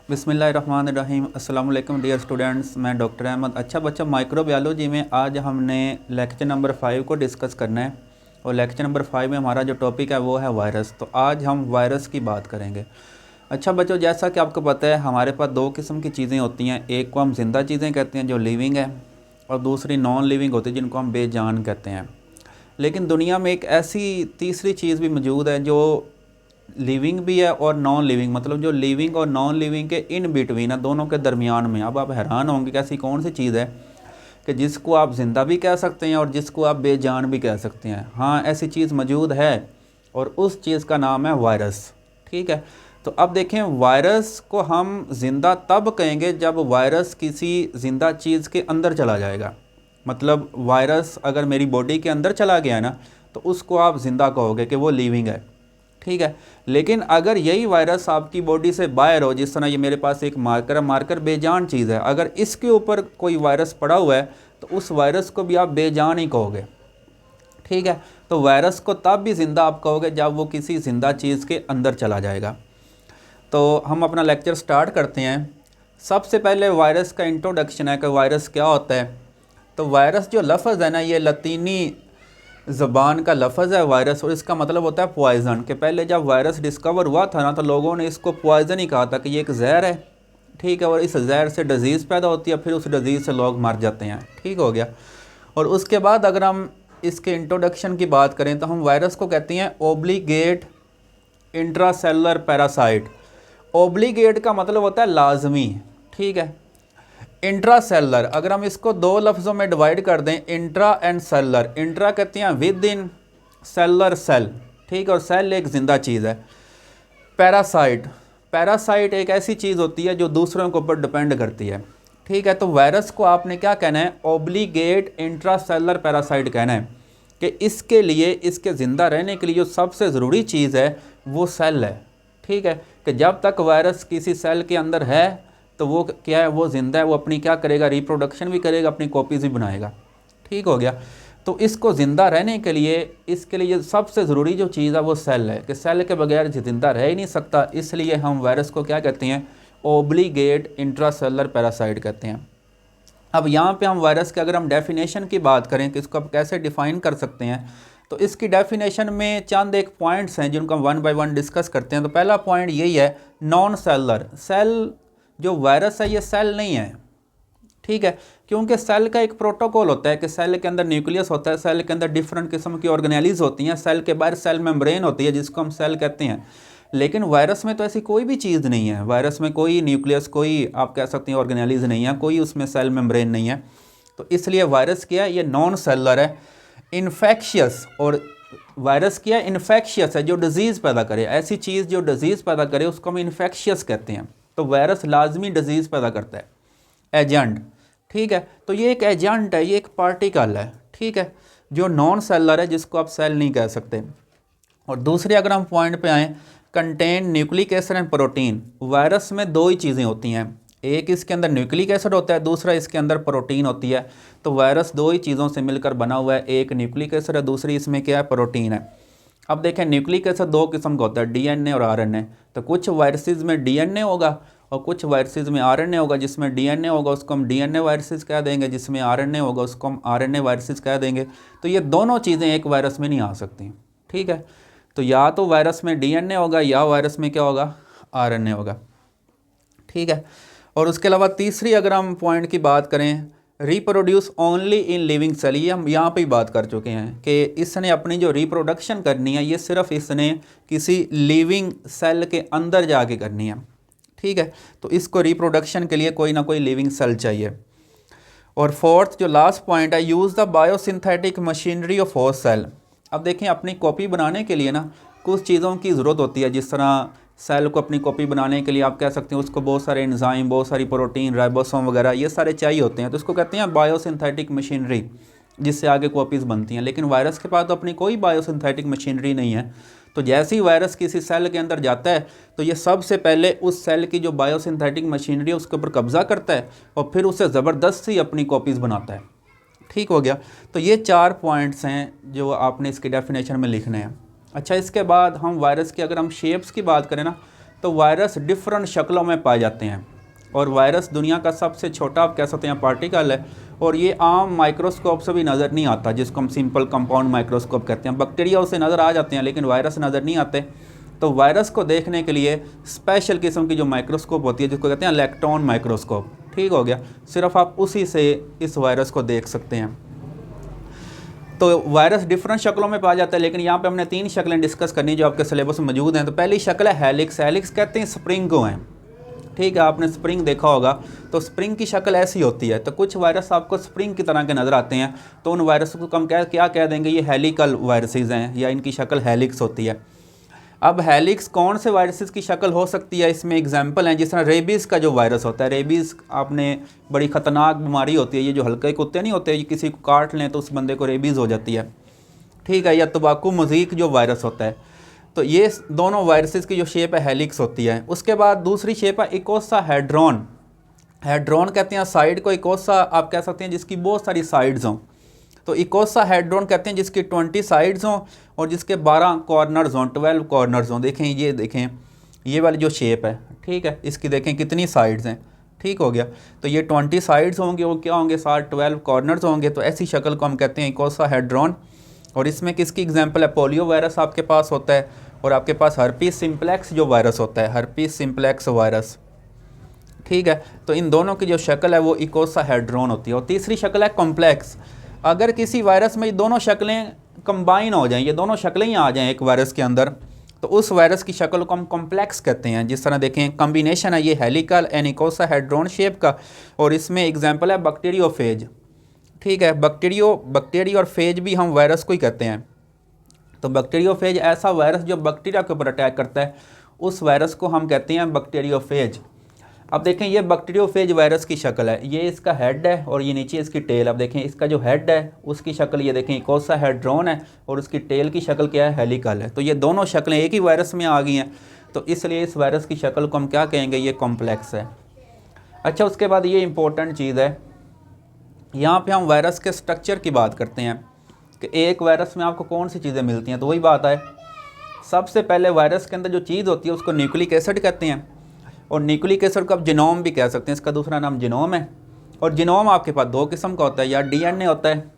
बिस्मिल्लाहिर्रहमानिर्रहीम। अस्सलाम वालेकुम डियर स्टूडेंट्स, मैं डॉक्टर अहमद। अच्छा बच्चा, माइक्रोबायोलॉजी में आज हमने लेक्चर नंबर 5 को डिस्कस करना है और लेक्चर नंबर 5 में हमारा जो टॉपिक है वो है वायरस। तो आज हम वायरस की बात करेंगे। अच्छा बच्चों, जैसा कि आपको पता है हमारे पास दो किस्म की चीज़ें होती हैं। एक को हम जिंदा चीज़ें कहते हैं जो लिविंग है, और दूसरी नॉन लिविंग होती है जिनको हम बेजान कहते हैं। लेकिन दुनिया में एक ऐसी तीसरी चीज़ भी मौजूद है जो लिविंग भी है और नॉन लिविंग, मतलब जो लिविंग और नॉन लिविंग के इन बिटवीन है, दोनों के दरमियान में। अब आप हैरान होंगे कि ऐसी कौन सी चीज़ है कि जिसको आप ज़िंदा भी कह सकते हैं और जिसको आप बेजान भी कह सकते हैं। हाँ, ऐसी चीज़ मौजूद है और उस चीज़ का नाम है वायरस। ठीक है, तो अब देखें, वायरस को हम ज़िंदा तब कहेंगे जब वायरस किसी ज़िंदा चीज़ के अंदर चला जाएगा। मतलब वायरस अगर मेरी बॉडी के अंदर चला गया ना, तो उसको आप ज़िंदा कहोगे कि वो लिविंग है। ठीक है, लेकिन अगर यही वायरस आपकी बॉडी से बाहर हो, जिस तरह ये मेरे पास एक मार्कर है, मार्कर बेजान चीज़ है, अगर इसके ऊपर कोई वायरस पड़ा हुआ है तो उस वायरस को भी आप बेजान ही कहोगे। ठीक है, तो वायरस को तब भी ज़िंदा आप कहोगे जब वो किसी ज़िंदा चीज़ के अंदर चला जाएगा। तो हम अपना लेक्चर स्टार्ट करते हैं। सबसे पहले वायरस का इंट्रोडक्शन है कि वायरस क्या होता है। तो वायरस जो लफ्ज़ है ना, ये लतीनी ज़बान का लफ्ज़ है वायरस, और इसका मतलब होता है पॉइज़न। के पहले जब वायरस डिस्कवर हुआ था ना, तो लोगों ने इसको पॉइज़न ही कहा था कि ये एक जहर है। ठीक है, और इस जहर से डिज़ीज़ पैदा होती है, फिर उस डिज़ीज़ से लोग मर जाते हैं। ठीक हो गया। और उसके बाद अगर हम इसके इंट्रोडक्शन की बात करें तो हम वायरस को कहते हैं ओब्लिगेट इंट्रासेलुलर पैरासाइट। ओब्लिगेट का मतलब होता है लाजमी। ठीक है, इंट्रासेलर अगर हम इसको दो लफ्ज़ों में डिवाइड कर दें, इंट्रा एंड सेलर। इंट्रा कहते हैं विद इन, सेलर सेल। ठीक है, और सेल एक ज़िंदा चीज़ है। पैरासाइट, पैरासाइट एक ऐसी चीज़ होती है जो दूसरों के ऊपर डिपेंड करती है। ठीक है, तो वायरस को आपने क्या कहना है, ओब्लिगेट इंट्रासेलर पैरासाइट कहना है कि इसके लिए, इसके ज़िंदा रहने के लिए जो सबसे ज़रूरी चीज़ है वो सेल है। ठीक है, कि जब तक वायरस किसी सेल के अंदर है तो वो क्या है, वो ज़िंदा है, वो अपनी क्या करेगा, रिप्रोडक्शन भी करेगा, अपनी कॉपीज़ भी बनाएगा। ठीक हो गया। तो इसको ज़िंदा रहने के लिए, इसके लिए सबसे ज़रूरी जो चीज़ है वो सेल है, कि सेल के बगैर ज़िंदा रह ही नहीं सकता। इसलिए हम वायरस को क्या कहते हैं, ओब्लिगेट इंट्रासेलुलर पैरासाइट कहते हैं। अब यहाँ पे हम वायरस के अगर हम डेफिनेशन की बात करें कि इसको आप कैसे डिफ़ाइन कर सकते हैं, तो इसकी डेफिनेशन में चंद एक पॉइंट्स हैं जिनको हम वन बाय वन डिस्कस करते हैं। तो पहला पॉइंट यही है, नॉन सेलुलर। सेल जो वायरस है ये सेल नहीं है। ठीक है, क्योंकि सेल का एक प्रोटोकॉल होता है कि सेल के अंदर न्यूक्लियस होता है, सेल के अंदर डिफरेंट किस्म की ऑर्गेनेलीज होती हैं, सेल के बाहर सेल मेम्ब्रेन होती है जिसको हम सेल कहते हैं। लेकिन वायरस में तो ऐसी कोई भी चीज़ नहीं है। वायरस में कोई न्यूक्लियस, कोई आप कह सकते हैं ऑर्गेनेलीज नहीं है, कोई उसमें सेल मेम्ब्रेन नहीं है। तो इसलिए वायरस क्या है, ये नॉन सेलुलर है, इन्फेक्शियस। और वायरस क्या है, इन्फेक्शियस है, जो डिजीज़ पैदा करे। ऐसी चीज़ जो डिजीज़ पैदा करे उसको हम इन्फेक्शियस कहते हैं। तो वायरस लाजमी डिजीज़ पैदा करता है, एजेंट। ठीक है, तो ये एक एजेंट है, ये एक पार्टिकल है। ठीक है, जो नॉन सेलुलर है, जिसको आप सेल नहीं कह सकते। और दूसरे अगर हम पॉइंट पे आएँ, contain nucleic acid and protein. Virus में दो ही चीज़ें होती हैं, एक इसके अंदर न्यूक्लिक एसिड होता है, दूसरा इसके अंदर प्रोटीन होती है। तो वायरस दो ही चीज़ों से मिलकर बना हुआ है, एक न्यूक्लिक एसिड है, दूसरी इसमें क्या है, प्रोटीन है। अब देखें, न्यूक्लिक एसिड दो किस्म का होता है, डीएनए और आरएनए। तो कुछ वायरसेस में डीएनए होगा और कुछ वायरसेस में आरएनए होगा। जिसमें डीएनए होगा उसको हम डीएनए वायरसेस कह देंगे, जिसमें आरएनए होगा उसको हम आरएनए वायरसेस कह देंगे। तो ये दोनों चीज़ें एक वायरस में नहीं आ सकती। ठीक है, तो या तो वायरस में डीएनए होगा या वायरस में क्या होगा, आरएनए होगा। ठीक है, और उसके अलावा तीसरी अगर हम पॉइंट की बात करें, reproduce only in living cell. ये हम यहाँ पे ही बात कर चुके हैं कि इसने अपनी जो रिप्रोडक्शन करनी है ये सिर्फ इसने किसी लिविंग सेल के अंदर जाके करनी है। ठीक है, तो इसको रिप्रोडक्शन के लिए कोई ना कोई लिविंग सेल चाहिए। और फोर्थ जो लास्ट पॉइंट है, use the biosynthetic machinery of host cell. अब देखें, अपनी कॉपी बनाने के लिए ना कुछ चीज़ों की ज़रूरत होती है। जिस तरह सेल को अपनी कॉपी बनाने के लिए आप कह सकते हैं उसको बहुत सारे एंजाइम, बहुत सारी प्रोटीन, राइबोसोम वगैरह ये सारे चाहिए होते हैं। तो इसको कहते हैं बायोसिंथेटिक मशीनरी, जिससे आगे कॉपीज़ बनती हैं। लेकिन वायरस के पास तो अपनी कोई बायोसिंथेटिक मशीनरी नहीं है। तो जैसे ही वायरस किसी सेल के अंदर जाता है तो ये सबसे पहले उस सेल की जो बायोसिंथेटिक मशीनरी है उसके ऊपर कब्जा करता है और फिर उसे ज़बरदस्ती अपनी कॉपीज़ बनाता है। ठीक हो गया। तो ये 4 पॉइंट्स हैं जो आपने इसकी डेफिनेशन में लिखने हैं। अच्छा, इसके बाद हम वायरस की अगर हम शेप्स की बात करें ना, तो वायरस डिफरेंट शक्लों में पाए जाते हैं और वायरस दुनिया का सबसे छोटा आप कह सकते हैं पार्टिकल है और ये आम माइक्रोस्कोप से भी नज़र नहीं आता, जिसको हम सिंपल कंपाउंड माइक्रोस्कोप कहते हैं। बैक्टीरिया उसे नज़र आ जाते हैं लेकिन वायरस नज़र नहीं आते। तो वायरस को देखने के लिए स्पेशल किस्म की जो माइक्रोस्कोप होती है जिसको कहते हैं इलेक्ट्रॉन माइक्रोस्कोप, ठीक हो गया, सिर्फ आप उसी से इस वायरस को देख सकते हैं। तो वायरस डिफरेंट शक्लों में पाया जाता है, लेकिन यहाँ पे हमने 3 शक्लें डिस्कस करनी जो आपके सिलेबस में मौजूद हैं। तो पहली शक्ल है हेलिक्स। हेलिक्स कहते हैं स्प्रिंग को हैं, ठीक है, आपने स्प्रिंग देखा होगा। तो स्प्रिंग की शक्ल ऐसी होती है। तो कुछ वायरस आपको स्प्रिंग की तरह के नज़र आते हैं, तो उन वायरस को हम क्या कह देंगे, ये हेलिकल वायरसेस हैं या इनकी शक्ल हेलिक्स होती है। अब हेलिक्स कौन से वायरसेस की शक्ल हो सकती है, इसमें एग्जांपल हैं जिस तरह रेबीज़ का जो वायरस होता है। रेबीज़ आपने बड़ी ख़तरनाक बीमारी होती है, ये जो हल्के कुत्ते नहीं होते, ये किसी को काट लें तो उस बंदे को रेबीज़ हो जाती है, ठीक है। या तंबाकू मज़ीक जो वायरस होता है। तो ये दोनों वायरसेस की जो शेप है हेलिक्स होती है। उसके बाद दूसरी शेप है इकोसाहेड्रॉन। हेड्रॉन कहते हैं साइड को, इकोसा आप कह सकते हैं जिसकी बहुत सारी साइड्स हों। तो इकोसाहेड्रॉन कहते हैं जिसकी 20 साइड्स हों और जिसके 12 कॉर्नर्स हों, 12 कॉर्नर्स हों। देखें ये देखें ये वाली जो शेप है, ठीक है, इसकी देखें कितनी साइड्स हैं, ठीक हो गया। तो ये 20 साइड्स होंगे, वो क्या होंगे, साथ 12 कॉर्नर्स होंगे। तो ऐसी शक्ल को हम कहते हैं इकोसाहेड्रॉन। और इसमें किसकी एग्जांपल है, पोलियो वायरस आपके पास होता है और आपके पास हर्पीस सिम्प्लेक्स जो वायरस होता है, हर्पीस सिम्प्लेक्स वायरस, ठीक है। तो इन दोनों की जो शक्ल है वो इकोसाहेड्रॉन होती है। और तीसरी शक्ल है कॉम्प्लेक्स। अगर किसी वायरस में ये दोनों शक्लें कंबाइन हो जाएं, ये दोनों शक्लें ही आ जाएं एक वायरस के अंदर, तो उस वायरस की शक्ल को हम कॉम्प्लेक्स कहते हैं। जिस तरह देखें कॉम्बिनेशन है ये हेलिकल एंड इकोसाहेड्रॉन शेप का। और इसमें एग्जांपल है बैक्टीरियोफेज, ठीक है। बैक्टीरिया और फेज भी हम वायरस को ही कहते हैं। तो बैक्टीरियोफेज ऐसा वायरस जो बैक्टीरिया के ऊपर अटैक करता है, उस वायरस को हम कहते हैं बैक्टीरियोफेज। अब देखें ये बैक्टीरियोफेज वायरस की शक्ल है, ये इसका हेड है और ये नीचे इसकी टेल। अब देखें इसका जो हेड है उसकी शक्ल ये देखें इकोसाहेड्रॉन है और उसकी टेल की शक्ल क्या है, हेलिकल है। तो ये दोनों शक्लें एक ही वायरस में आ गई हैं, तो इसलिए इस वायरस की शक्ल को हम क्या कहेंगे, ये कॉम्प्लेक्स है। अच्छा, उसके बाद ये इंपॉर्टेंट चीज़ है, यहाँ पे हम वायरस के स्ट्रक्चर की बात करते हैं कि एक वायरस में आपको कौन सी चीज़ें मिलती हैं। तो वही बात है, सबसे पहले वायरस के अंदर जो चीज़ होती है उसको न्यूक्लिक एसिड कहते हैं। और न्यूक्लिक एसिड को आप जीनोम भी कह सकते हैं, इसका दूसरा नाम जीनोम है। और जीनोम आपके पास 2 किस्म का होता है, या डीएनए होता है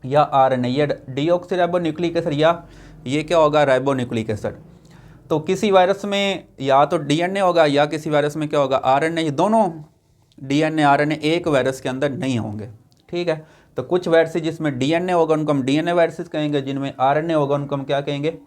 या आरएनए, या डीऑक्सीराइबोन्यूक्लिक एसिड या ये क्या होगा, राइबोन्यूक्लिक एसिड। तो किसी वायरस में या तो डीएनए होगा या किसी वायरस में क्या होगा, आरएनए। ये दोनों डीएनए आरएनए एक वायरस के अंदर नहीं होंगे, ठीक है। तो कुछ वायरसेस जिसमें डीएनए होगा उनको हम डीएनए वायरसेस कहेंगे, जिनमें आरएनए होगा उनको हम क्या कहेंगे,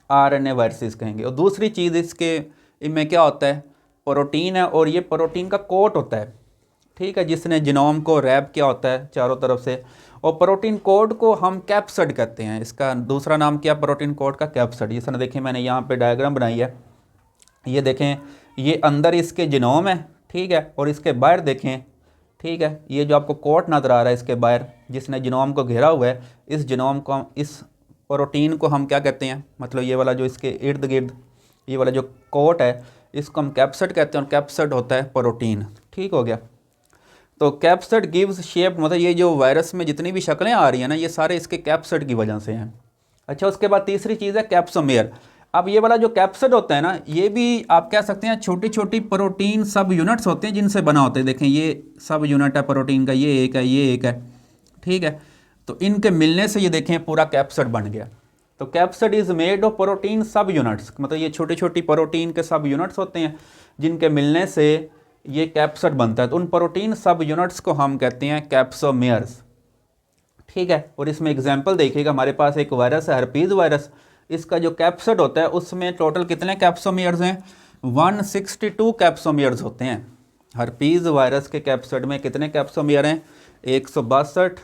आरएनए वायरसेस कहेंगे। और दूसरी चीज़ इसके इनमें क्या होता है, प्रोटीन है और ये प्रोटीन का कोट होता है, ठीक है, जिसने जीनोम को रैप किया होता है चारों तरफ से। और प्रोटीन कोड को हम कैप्सिड कहते हैं। इसका दूसरा नाम क्या, प्रोटीन कोड का कैप्सिड। जिस तरह देखें मैंने यहाँ पे डायग्राम बनाई है, ये देखें ये अंदर इसके जीनोम है, ठीक है, और इसके बाहर देखें, ठीक है, ये जो आपको कोट नज़र आ रहा है इसके बाहर जिसने जीनोम को घेरा हुआ है, इस जीनोम को इस प्रोटीन को हम क्या कहते हैं, मतलब ये वाला जो इसके इर्द गिर्द ये वाला जो कोट है इसको हम कैप्सिड कहते हैं। और कैप्सिड होता है प्रोटीन, ठीक हो गया। तो कैप्सिड गिव्स शेप, मतलब ये जो वायरस में जितनी भी शक्लें आ रही हैं ना, ये सारे इसके कैप्सिड की वजह से हैं। अच्छा, उसके बाद तीसरी चीज़ है कैप्सोमेयर। अब ये वाला जो कैप्सिड होता है ना, ये भी आप कह सकते हैं छोटी छोटी प्रोटीन सब यूनिट्स होते हैं जिनसे बना होता है। देखें ये सब यूनिट है प्रोटीन का, ये एक है, ये एक है, ठीक है। तो इनके मिलने से ये देखें पूरा कैप्सिड बन गया। तो capsid is made of protein सब यूनिट्स, मतलब ये छोटी छोटी प्रोटीन के सब यूनिट्स होते हैं जिनके मिलने से ये कैप्सिड बनता है। तो उन प्रोटीन सब यूनिट्स को हम कहते हैं कैप्सोमेयर्स, ठीक है। और इसमें एग्जांपल देखिएगा, हमारे पास एक वायरस है हर्पीज़ वायरस, इसका जो कैप्सिड होता है उसमें टोटल कितने कैप्सोमेयर्स हैं, 162 कैप्सोमेयर्स होते हैं। हर्पीज़ वायरस के कैप्सिड में कितने कैप्सोमेयर हैं, 162,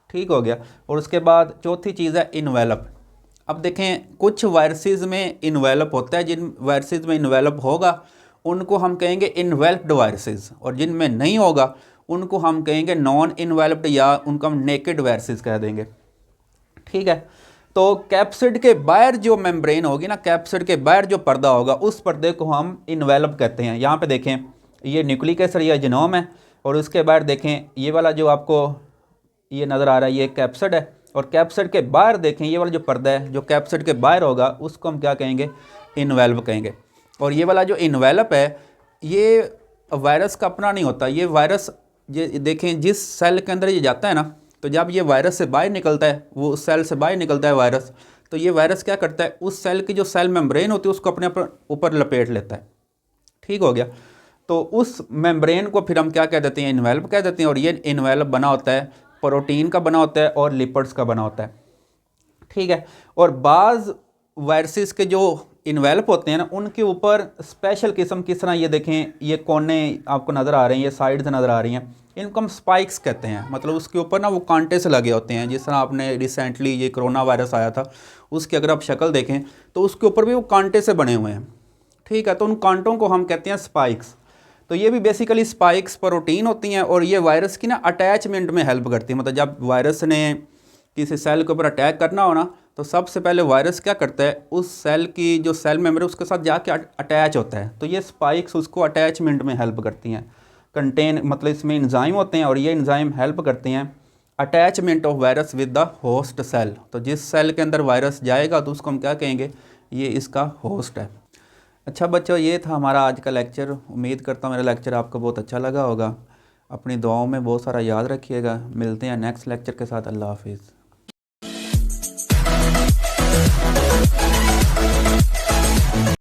ठीक हो गया। और उसके बाद चौथी चीज़ है इन्वेलप। अब देखें कुछ वायरसेस में इन्वेलप होता है, जिन वायरसेस में इन्वेलप होगा उनको हम कहेंगे इन्वेल्प्ड वायरसेस, और जिनमें नहीं होगा उनको हम कहेंगे नॉन इन्वेल्प्ड या उनको हम नेकेड वायरसेस कह देंगे, ठीक है। तो कैप्सिड के बाहर जो मेम्ब्रेन होगी ना, कैप्सिड के बाहर जो पर्दा होगा उस पर्दे को हम इन्वेलप कहते हैं। यहाँ पे देखें ये न्यूक्लिक एसिड या जीनोम है, और उसके बाहर देखें ये वाला जो आपको ये नज़र आ रहा है ये कैप्सिड है, और कैप्सिड के बाहर देखें ये वाला जो पर्दा है जो कैप्सिड के बाहर होगा उसको हम क्या कहेंगे, इन्वेल्व कहेंगे। और ये वाला जो इन्वेलप है ये वायरस का अपना नहीं होता। ये वायरस ये देखें जिस सेल के अंदर ये जाता है ना, तो जब ये वायरस से बाहर निकलता है, वो उस सेल से बाहर निकलता है वायरस, तो ये वायरस क्या करता है, उस सेल की जो सेल मेम्ब्रेन होती है उसको अपने ऊपर लपेट लेता है। ठीक हो गया। तो उस मेम्ब्रेन को फिर हम क्या कह देते हैं, इन्वेलप कह देते हैं। और ये इन्वेलप बना होता है प्रोटीन का बना होता है और लिपिड्स का बना होता है। ठीक है। और बाज़ वायरसेस के जो इन्वेलप होते हैं ना, उनके ऊपर स्पेशल किस्म किस तरह ये देखें, ये कोने आपको नज़र आ रहे हैं, ये साइड्स नज़र आ रही हैं, इनको हम स्पाइक्स कहते हैं। मतलब उसके ऊपर ना वो कांटे से लगे होते हैं। जिस तरह आपने रिसेंटली ये कोरोना वायरस आया था, उसकी अगर आप शक्ल देखें तो उसके ऊपर भी वो कांटे से बने हुए हैं। ठीक है। तो उन कांटों को हम कहते हैं स्पाइक्स। तो ये भी बेसिकली स्पाइक्स प्रोटीन होती हैं और ये वायरस की ना अटैचमेंट में हेल्प करती है। मतलब जब वायरस ने किसी सेल के ऊपर अटैक करना हो ना, तो सबसे पहले वायरस क्या करता है, उस सेल की जो सेल मेम्बर है उसके साथ जाके अटैच होता है। तो ये स्पाइक्स उसको अटैचमेंट में हेल्प करती हैं। कंटेन मतलब इसमें इंजाइम होते हैं और ये इंजाइम हेल्प करते हैं attachment of virus with the host cell. तो जिस सेल के अंदर वायरस जाएगा तो उसको हम क्या कहेंगे, ये इसका होस्ट है। अच्छा बच्चों, ये था हमारा आज का लेक्चर। उम्मीद करता हूँ मेरा लेक्चर आपको बहुत अच्छा लगा होगा। अपनी दुआओं में बहुत सारा याद रखिएगा। मिलते हैं नेक्स्ट लेक्चर के साथ। अल्लाह हाफिज़।